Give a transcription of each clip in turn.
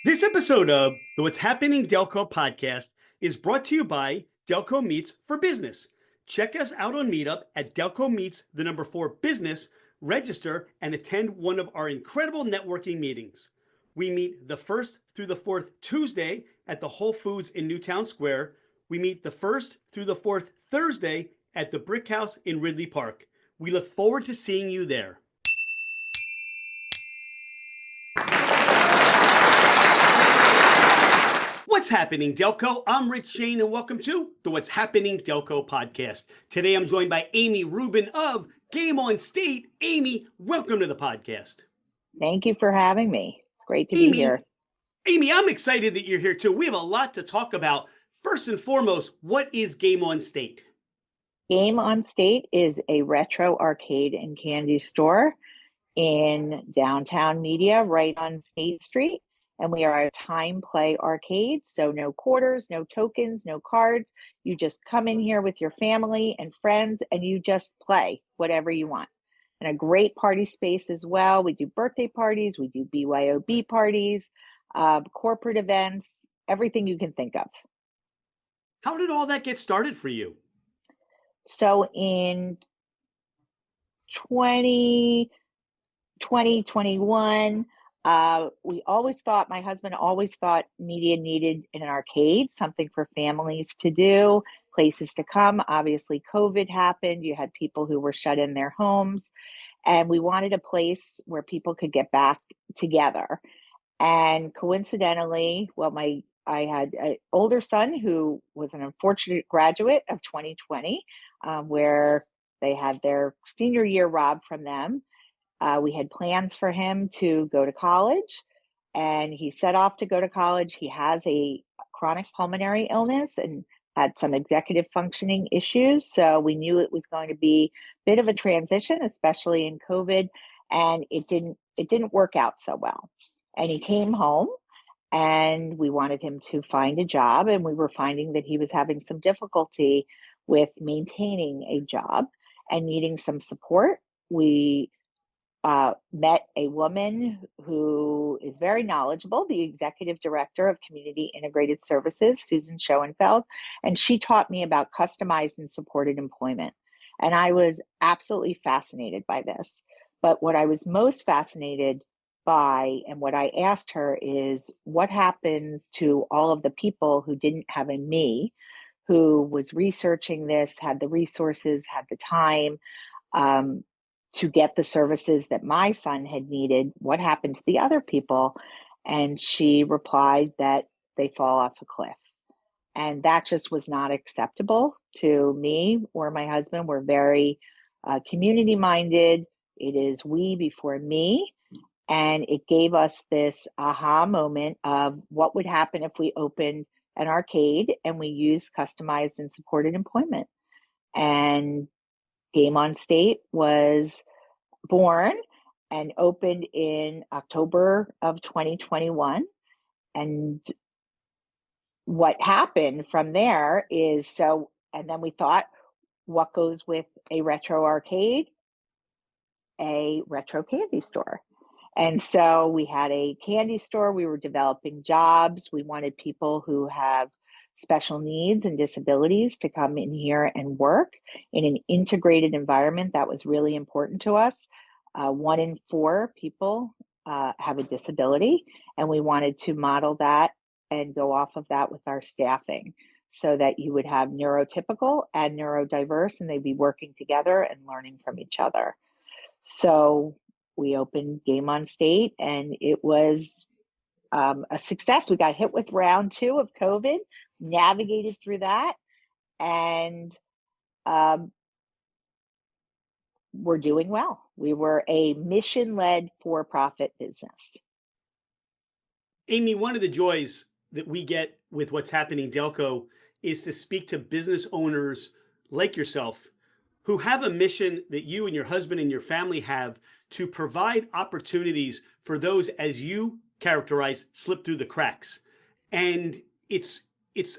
This episode of the What's Happening Delco podcast is brought to you by Delco Meets for Business. Check us out on Meetup at Delco Meets, the number 4 business, register, and attend one of our incredible networking meetings. We meet the 1st through the 4th Tuesday at the Whole Foods in Newtown Square. We meet the 1st through the 4th Thursday at the Brick House in Ridley Park. We look forward to seeing you there. What's happening, Delco? I'm Rich Shane, and welcome to the What's Happening Delco podcast. Today, I'm joined by Aimee Rubin of Game On State. Aimee, welcome to the podcast. Thank you for having me. It's great to be here. Aimee, I'm excited that you're here too. We have a lot to talk about. First and foremost, what is Game On State? Game On State is a retro arcade and candy store in downtown Media, right on State Street. And we are a time play arcade. So no quarters, no tokens, no cards. You just come in here with your family and friends and you just play whatever you want. And a great party space as well. We do birthday parties, we do BYOB parties, corporate events, everything you can think of. How did all that get started for you? So in 2021, my husband always thought media needed an arcade, something for families to do, places to come. Obviously, COVID happened. You had people who were shut in their homes, and we wanted a place where people could get back together. And coincidentally, I had an older son who was an unfortunate graduate of 2020, where they had their senior year robbed from them. We had plans for him to go to college, and he set off to go to college. He has a chronic pulmonary illness and had some executive functioning issues. So we knew it was going to be a bit of a transition, especially in COVID, and it didn't work out so well. And he came home, and we wanted him to find a job, and we were finding that he was having some difficulty with maintaining a job and needing some support. We met a woman who is very knowledgeable, the executive director of Community Integrated Services, Susan Schoenfeld, and she taught me about customized and supported employment. And I was absolutely fascinated by this. But what I was most fascinated by, and what I asked her, is what happens to all of the people who didn't have a me, who was researching this, had the resources, had the time, to get the services that my son had needed. What happened to the other people? And she replied that they fall off a cliff. And that just was not acceptable to me or my husband. We're very community minded. It is we before me. And it gave us this aha moment of what would happen if we opened an arcade and we used customized and supported employment. And Game On State was born and opened in October of 2021. And what happened from there is and then we thought, what goes with a retro arcade? A retro candy store. And so we had a candy store. We were developing jobs. We wanted people who have special needs and disabilities to come in here and work in an integrated environment. That was really important to us. 1 in 4 people have a disability, and we wanted to model that and go off of that with our staffing so that you would have neurotypical and neurodiverse, and they'd be working together and learning from each other. So we opened Game On State, and it was a success. We got hit with round 2 of COVID, navigated through that, and we're doing well. We were a mission-led for-profit business. Aimee, one of the joys that we get with What's Happening Delco is to speak to business owners like yourself who have a mission that you and your husband and your family have to provide opportunities for those, as you characterize, slip through the cracks. And it's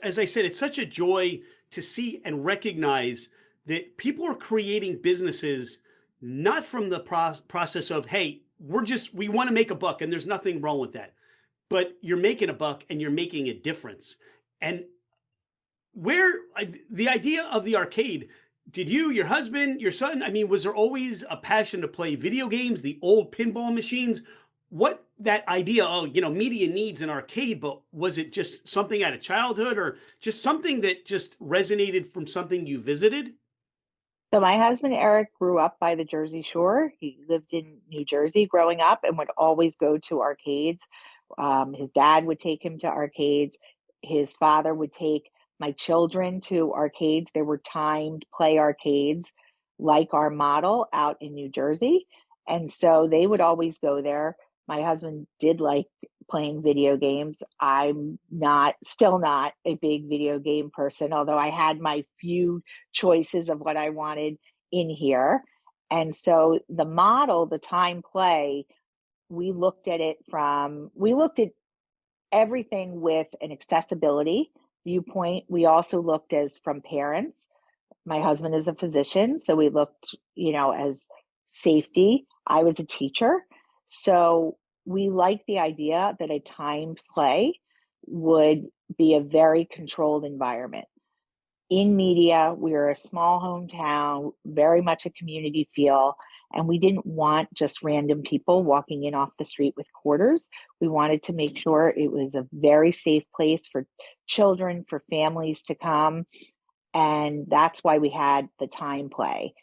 as I said, it's such a joy to see and recognize that people are creating businesses not from the process of, hey, we want to make a buck, and there's nothing wrong with that. but you're making a buck and you're making a difference. And where the idea of the arcade, did you, your husband, your son, I mean, was there always a passion to play video games, the old pinball machines? What that idea, oh, media needs an arcade, but was it just something out of childhood or just something that just resonated from something you visited? So my husband Eric grew up by the Jersey Shore. He lived in New Jersey growing up and would always go to arcades. His dad would take him to arcades. His father would take my children to arcades. There were timed play arcades like our model out in New Jersey. And so they would always go there. My husband did like playing video games. I'm not, still not a big video game person, although I had my few choices of what I wanted in here. And so the model, the time play, we looked at everything with an accessibility viewpoint. We also looked as from parents. My husband is a physician, so we looked, as safety. I was a teacher. So we like the idea that a timed play would be a very controlled environment. In media, we are a small hometown, very much a community feel, and we didn't want just random people walking in off the street with quarters. We wanted to make sure it was a very safe place for children, for families to come, and that's why we had the time play.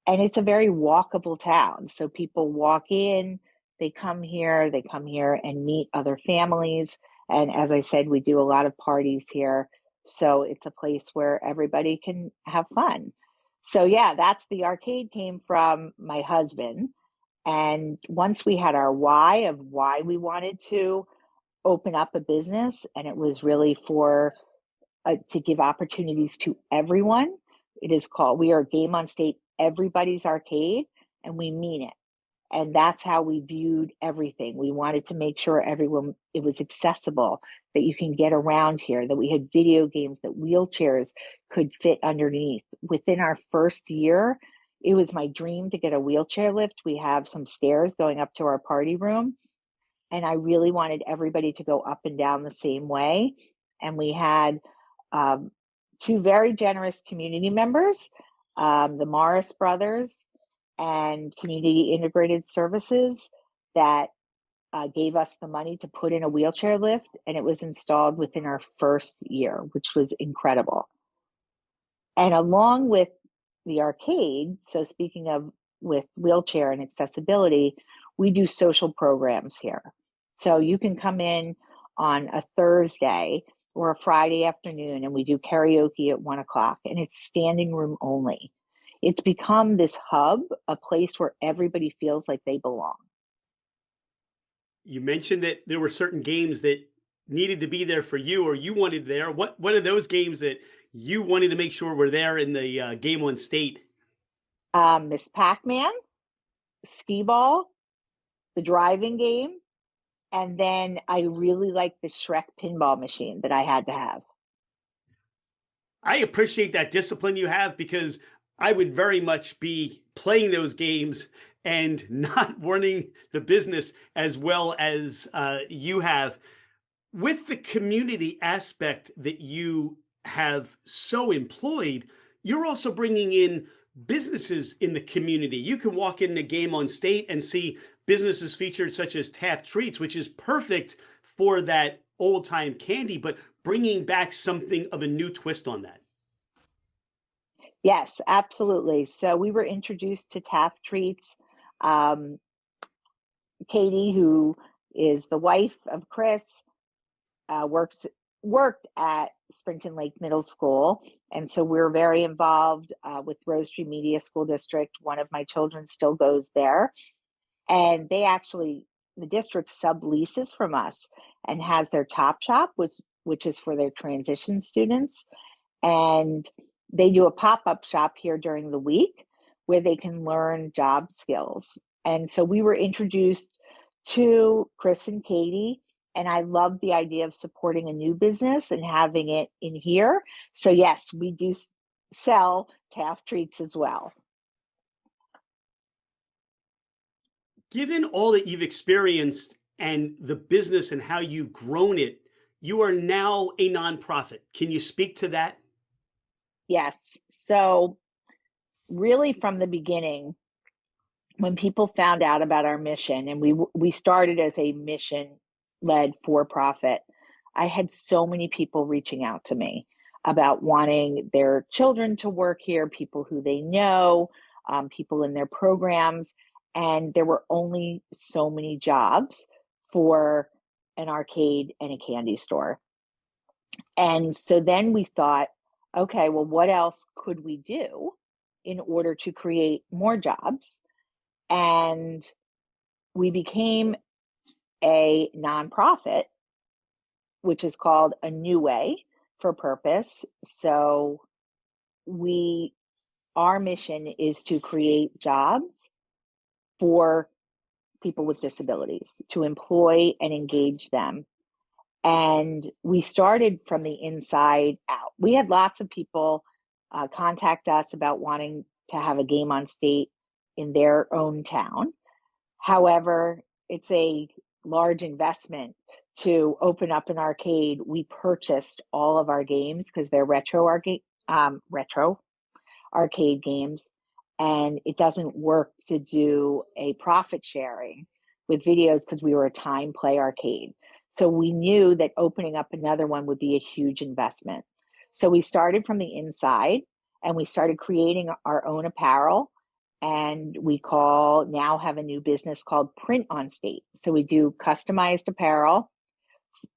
And it's a very walkable town. So people walk in, they come here and meet other families. And as I said, we do a lot of parties here. So it's a place where everybody can have fun. So yeah, that's the arcade came from my husband. And once we had our why of why we wanted to open up a business, and it was really for to give opportunities to everyone. We are Game on State, everybody's arcade, and we mean it. And that's how we viewed everything. We wanted to make sure everyone, it was accessible, that you can get around here, that we had video games, that wheelchairs could fit underneath. Within our first year, it was my dream to get a wheelchair lift. We have some stairs going up to our party room, and I really wanted everybody to go up and down the same way. And we had um, two very generous community members, the Morris brothers and Community Integrated Services, that gave us the money to put in a wheelchair lift, and it was installed within our first year, which was incredible. And along with the arcade, so speaking of with wheelchair and accessibility, we do social programs here. So you can come in on a Thursday or a Friday afternoon, and we do karaoke at 1 o'clock, and it's standing room only. It's become this hub, a place where everybody feels like they belong. You mentioned that there were certain games that needed to be there for you or you wanted there. What are those games that you wanted to make sure were there in the game on state? Miss Pac-Man, skee ball, the driving game, and then I really like the Shrek pinball machine that I had to have. I appreciate that discipline you have because I would very much be playing those games and not running the business as well as you have. With the community aspect that you have so employed, you're also bringing in businesses in the community. You can walk in a game on state and see businesses featured such as Taft Treats, which is perfect for that old time candy, but bringing back something of a new twist on that. Yes, absolutely. So we were introduced to Taft Treats. Um, Katie, who is the wife of Chris, uh, works worked at Springton Lake Middle School, and so we're very involved with Rose Tree Media School District. One of my children still goes there, and the district subleases from us and has their Top Shop, which is for their transition students, and they do a pop-up shop here during the week where they can learn job skills. And so we were introduced to Chris and Katie, and I love the idea of supporting a new business and having it in here. So yes, we do sell Taft Treats as well. Given all that you've experienced and the business and how you've grown it, you are now a nonprofit. Can you speak to that? Yes. So, really, from the beginning, when people found out about our mission, and we started as a mission led for profit, I had so many people reaching out to me about wanting their children to work here, people who they know, people in their programs, and there were only so many jobs for an arcade and a candy store. And so then we thought, okay, well, what else could we do in order to create more jobs? And we became a nonprofit, which is called A New Way for Purpose. So we our mission is to create jobs for people with disabilities, to employ and engage them. And we started from the inside out. We had lots of people contact us about wanting to have a game on state in their own town. However, it's a large investment to open up an arcade. We purchased all of our games because they're retro arcade games, and it doesn't work to do a profit sharing with videos because we were a time play arcade. So we knew that opening up another one would be a huge investment. So we started from the inside and we started creating our own apparel. And we now have a new business called Print on State. So we do customized apparel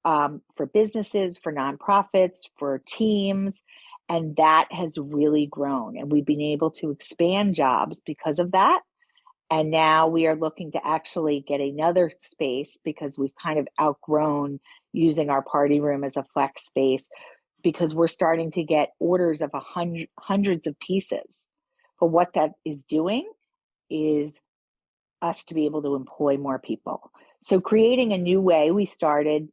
for businesses, for nonprofits, for teams. And that has really grown. And we've been able to expand jobs because of that. And now we are looking to actually get another space because we've kind of outgrown using our party room as a flex space, because we're starting to get orders of hundreds of pieces. But what that is doing is us to be able to employ more people. So creating a new way, we started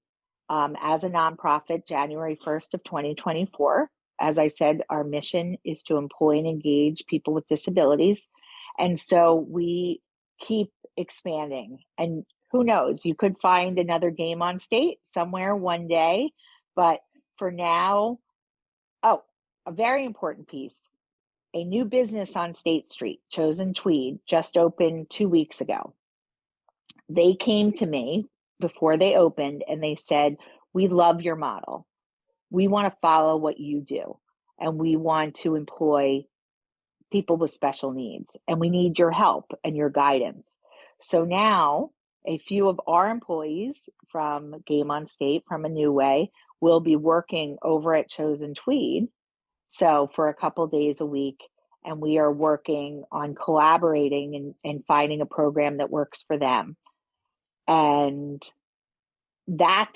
as a nonprofit January 1st of 2024. As I said, our mission is to employ and engage people with disabilities. And so we keep expanding. And who knows, you could find another game on state somewhere one day. But for now, oh, a very important piece. A new business on State Street, Chosen Tweed, just opened 2 weeks ago. They came to me before they opened and they said, "We love your model. We want to follow what you do. And we want to employ people with special needs. And we need your help and your guidance." So now a few of our employees from Game on State, from A New Way, will be working over at Chosen Tweed. So for a couple days a week, and we are working on collaborating and finding a program that works for them. And that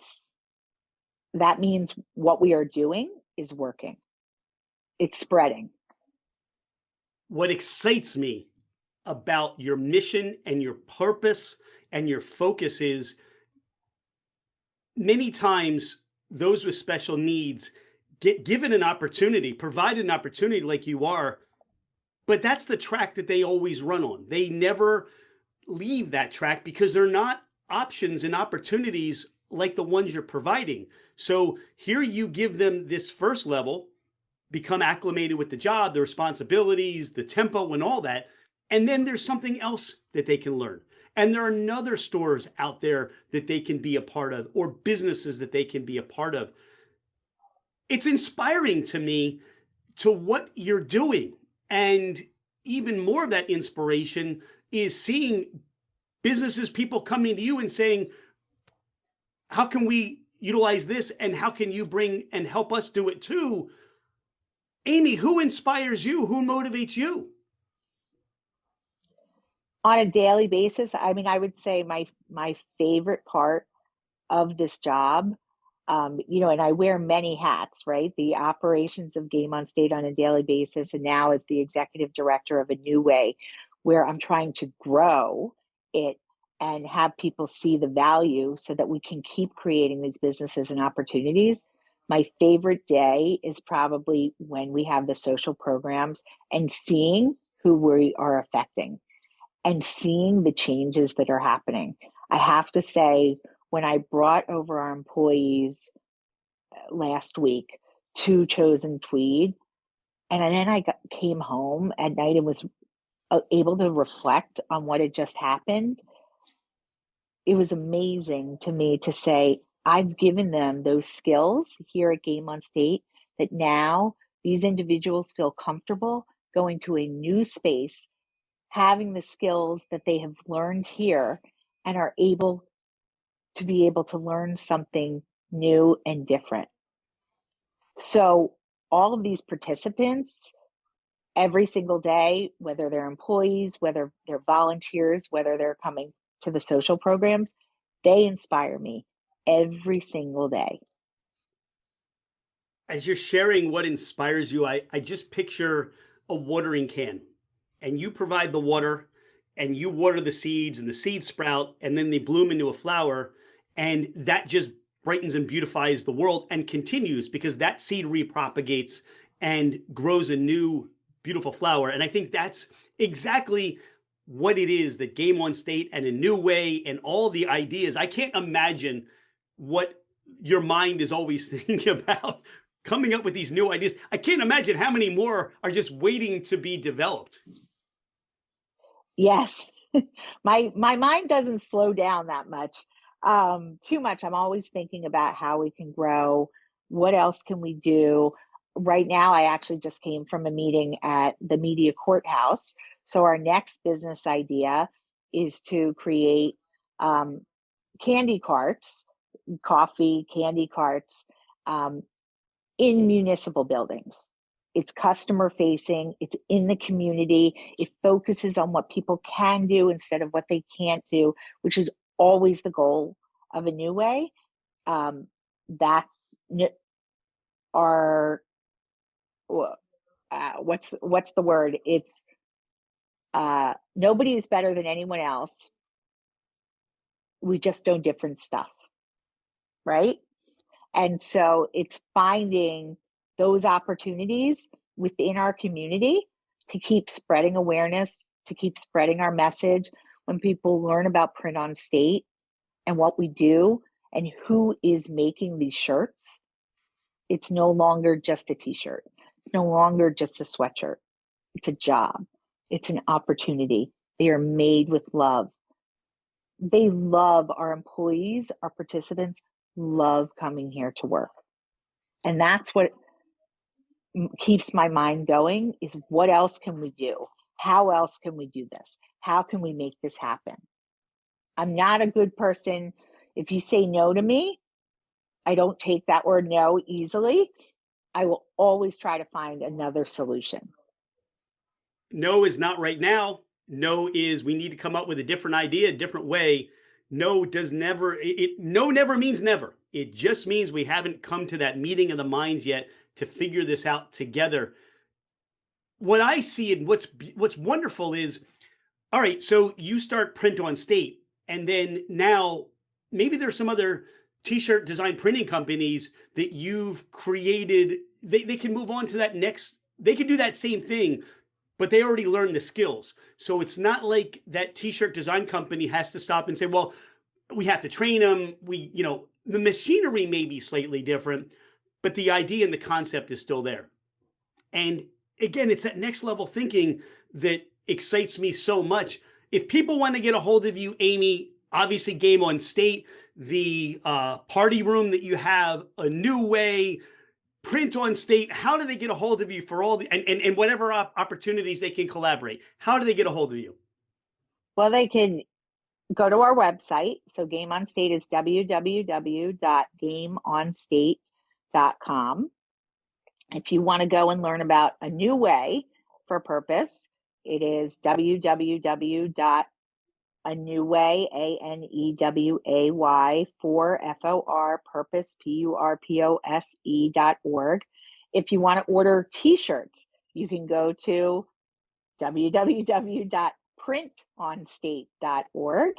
means what we are doing is working. It's spreading. What excites me about your mission and your purpose and your focus is many times those with special needs get given an opportunity, provided an opportunity like you are, but that's the track that they always run on. They never leave that track because they're not options and opportunities like the ones you're providing. So here you give them this first level, become acclimated with the job, the responsibilities, the tempo, and all that. And then there's something else that they can learn. And there are another stores out there that they can be a part of, or businesses that they can be a part of. It's inspiring to me to what you're doing. And even more of that inspiration is seeing businesses, people coming to you and saying, how can we utilize this? And how can you bring and help us do it too? Aimee, who inspires you? Who motivates you? On a daily basis, I mean, I would say my favorite part of this job, and I wear many hats, right? The operations of Game on State on a daily basis, and now as the executive director of A New Way, where I'm trying to grow it and have people see the value so that we can keep creating these businesses and opportunities. My favorite day is probably when we have the social programs and seeing who we are affecting and seeing the changes that are happening. I have to say, when I brought over our employees last week to Chosen Tweed, and then came home at night and was able to reflect on what had just happened, it was amazing to me to say, I've given them those skills here at Game on State that now these individuals feel comfortable going to a new space, having the skills that they have learned here, and are able to learn something new and different. So all of these participants, every single day, whether they're employees, whether they're volunteers, whether they're coming to the social programs, they inspire me every single day. As you're sharing what inspires you, I just picture a watering can, and you provide the water, and you water the seeds, and the seeds sprout, and then they bloom into a flower, and that just brightens and beautifies the world and continues because that seed repropagates and grows a new beautiful flower. And I think that's exactly what it is that Game on State and A New Way and all the ideas. I can't imagine what your mind is always thinking about coming up with these new ideas. I can't imagine how many more are just waiting to be developed. Yes, my mind doesn't slow down that much, too much. I'm always thinking about how we can grow. What else can we do? Right now, I actually just came from a meeting at the media courthouse. So our next business idea is to create candy carts, coffee candy carts, um, in municipal buildings. It's customer facing, it's in the community, it focuses on what people can do instead of what they can't do, which is always the goal of A New Way. That's our what's the word? It's nobody is better than anyone else. We just do different stuff, right? And so it's finding those opportunities within our community to keep spreading awareness, to keep spreading our message. When people learn about Print on State and what we do and who is making these shirts, it's no longer just a t-shirt. It's no longer just a sweatshirt. It's a job. It's an opportunity. They are made with love. They love our employees, our participants love coming here to work. And that's what keeps my mind going, is what else can we do? How else can we do this? How can we make this happen? I'm not a good person. If you say no to me, I don't take that word no easily. I will always try to find another solution. No is not right now. No is we need to come up with a different idea, a different way. No does never, no never means never. It just means we haven't come to that meeting of the minds yet to figure this out together. What I see and what's wonderful is, all right, so you start Print on State, and then now maybe there's some other t-shirt design printing companies that you've created. They can move on to that next, they can do that same thing, but they already learned the skills. So it's not like that t-shirt design company has to stop and say, well, we have to train them. The machinery may be slightly different, but the idea and the concept is still there. And again, it's that next level thinking that excites me so much. If people want to get a hold of you, Aimee, obviously Game on State, the party room that you have, A New Way, Print on State, how do they get a hold of you for all the and whatever opportunities they can collaborate? How do they get a hold of you? Well, they can go to our website. So Game on State is www.gameonstate.com. If you want to go and learn about A New Way for Purpose, it is www.aneway, ANEWAY, for FOR, purpose, PURPOSE.org. If you want to order t-shirts, you can go to www.printonstate.org.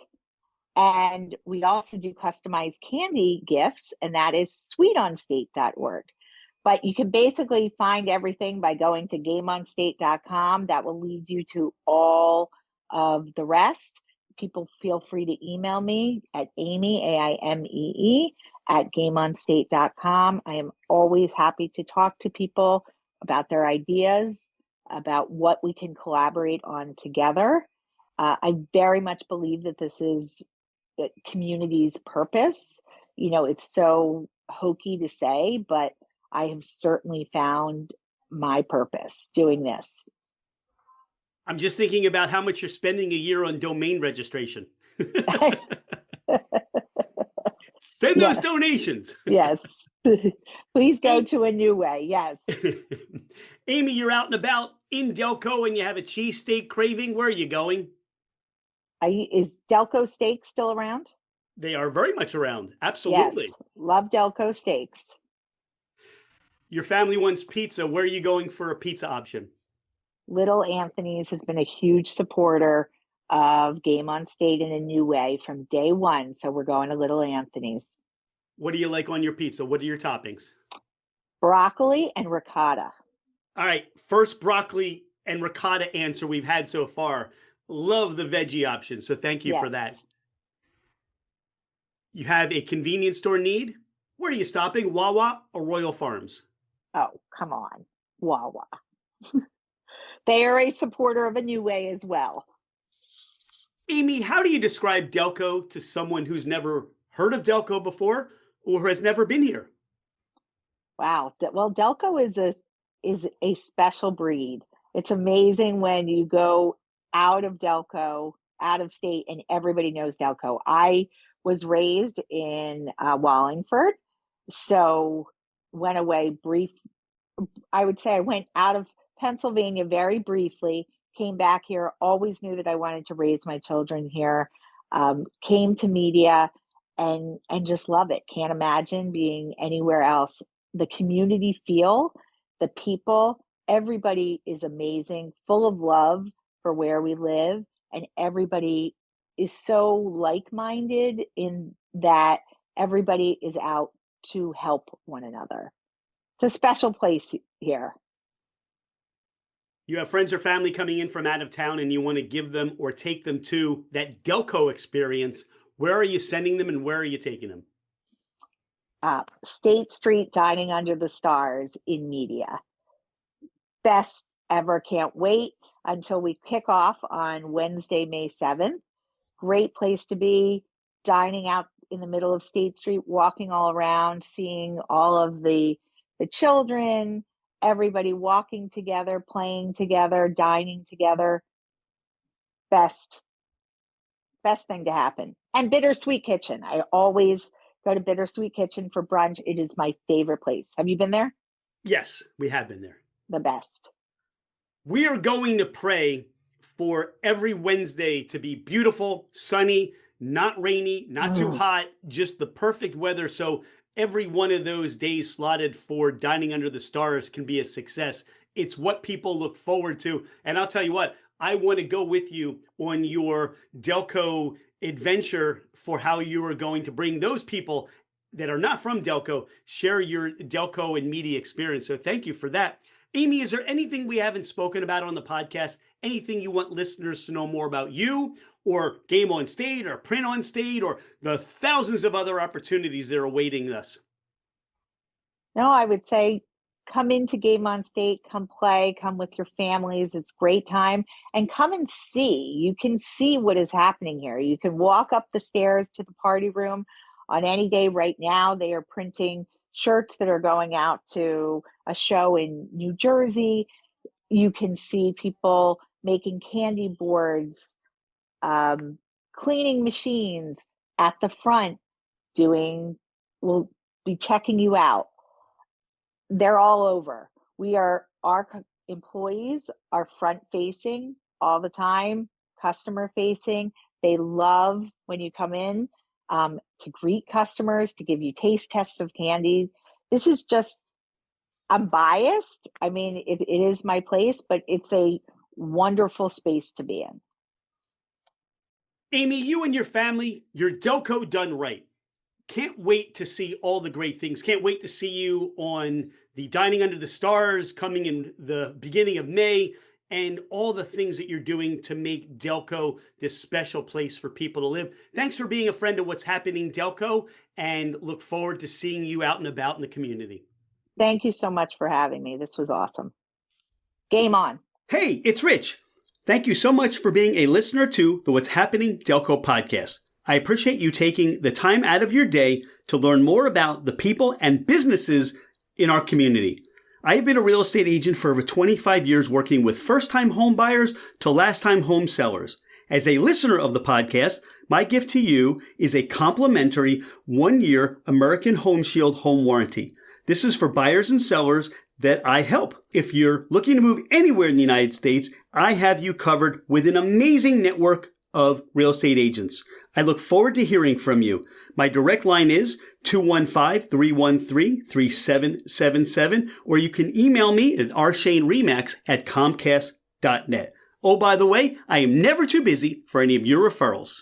And we also do customized candy gifts, and that is sweetonstate.org. But you can basically find everything by going to gameonstate.com. That will lead you to all of the rest. people feel free to email me at Aimee, Aimee, at gameonstate.com. I am always happy to talk to people about their ideas, about what we can collaborate on together. I very much believe that this is the community's purpose. You know, it's so hokey to say, but I have certainly found my purpose doing this. I'm just thinking about how much you're spending a year on domain registration. Send those Yes, donations. yes. Please go Hey, to a new way. Yes. Aimee, you're out and about in Delco and you have a cheesesteak craving. Where are you going? Is Delco Steaks still around? They are very much around. Yes. Absolutely. Love Delco Steaks. Your family wants pizza. Where are you going for a pizza option? Little Anthony's has been a huge supporter of Game on State in a new way from day one. So we're going to Little Anthony's. What do you like on your pizza? What are your toppings? Broccoli and ricotta. All right, first broccoli and ricotta answer we've had so far. Love the veggie option, so thank you for that. Yes. You have a convenience store need? Where are you stopping? Wawa or Royal Farms? Oh, come on. Wawa. They are a supporter of a new way as well. Aimee, how do you describe Delco to someone who's never heard of Delco before or has never been here? Wow. Well, Delco is a special breed. It's amazing when you go out of Delco, out of state, and everybody knows Delco. I was raised in Wallingford, so went away brief. I would say I went out of Pennsylvania very briefly, came back here, always knew that I wanted to raise my children here, came to media and just love it. Can't imagine being anywhere else. The community feel, the people, everybody is amazing, full of love for where we live, and everybody is so like-minded in that everybody is out to help one another. It's a special place here. You have friends or family coming in from out of town and you want to give them or take them to that Delco experience. Where are you sending them and where are you taking them? State Street Dining Under the Stars in media. Best ever. Can't wait until we kick off on Wednesday, May 7th. Great place to be, dining out in the middle of State Street, walking all around, seeing all of the children, everybody walking together, playing together, dining together. Best thing to happen. And Bittersweet Kitchen. I always go to Bittersweet Kitchen for brunch. It is my favorite place. Have you been there? Yes, we have been there. The best. We are going to pray for every Wednesday to be beautiful, sunny, not rainy, not too hot, just the perfect weather. So every one of those days slotted for dining under the stars can be a success. It's what people look forward to. And I'll tell you what, I want to go with you on your Delco adventure for how you are going to bring those people that are not from Delco, share your Delco and media experience. So thank you for that. Aimee, is there anything we haven't spoken about on the podcast? Anything you want listeners to know more about you or Game on State or Print on State or the thousands of other opportunities that are awaiting us? No, I would say come into Game on State, come play, come with your families. It's great time. And come and see. You can see what is happening here. You can walk up the stairs to the party room on any day right now. They are printing shirts that are going out to a show in New Jersey. You can see people making candy boards, cleaning machines at the front, will be checking you out. They're all over. Our employees are front facing all the time, customer facing. They love when you come in to greet customers, to give you taste tests of candy. This is just, I'm biased. I mean, it is my place, but it's a wonderful space to be in. Aimee, you and your family, your Delco done right. Can't wait to see all the great things. Can't wait to see you on the Dining Under the Stars coming in the beginning of May and all the things that you're doing to make Delco this special place for people to live. Thanks for being a friend of What's Happening Delco, and look forward to seeing you out and about in the community. Thank you so much for having me. This was awesome. Game on. Hey, it's Rich. Thank you so much for being a listener to the What's Happening Delco podcast. I appreciate you taking the time out of your day to learn more about the people and businesses in our community. I have been a real estate agent for over 25 years, working with first-time home buyers to last-time home sellers. As a listener of the podcast, my gift to you is a complimentary 1-year American Home Shield home warranty. This is for buyers and sellers that I help. If you're looking to move anywhere in the United States, I have you covered with an amazing network of real estate agents. I look forward to hearing from you. My direct line is 215-313-3777, or you can email me at rshaneremax@comcast.net. Oh, by the way, I am never too busy for any of your referrals.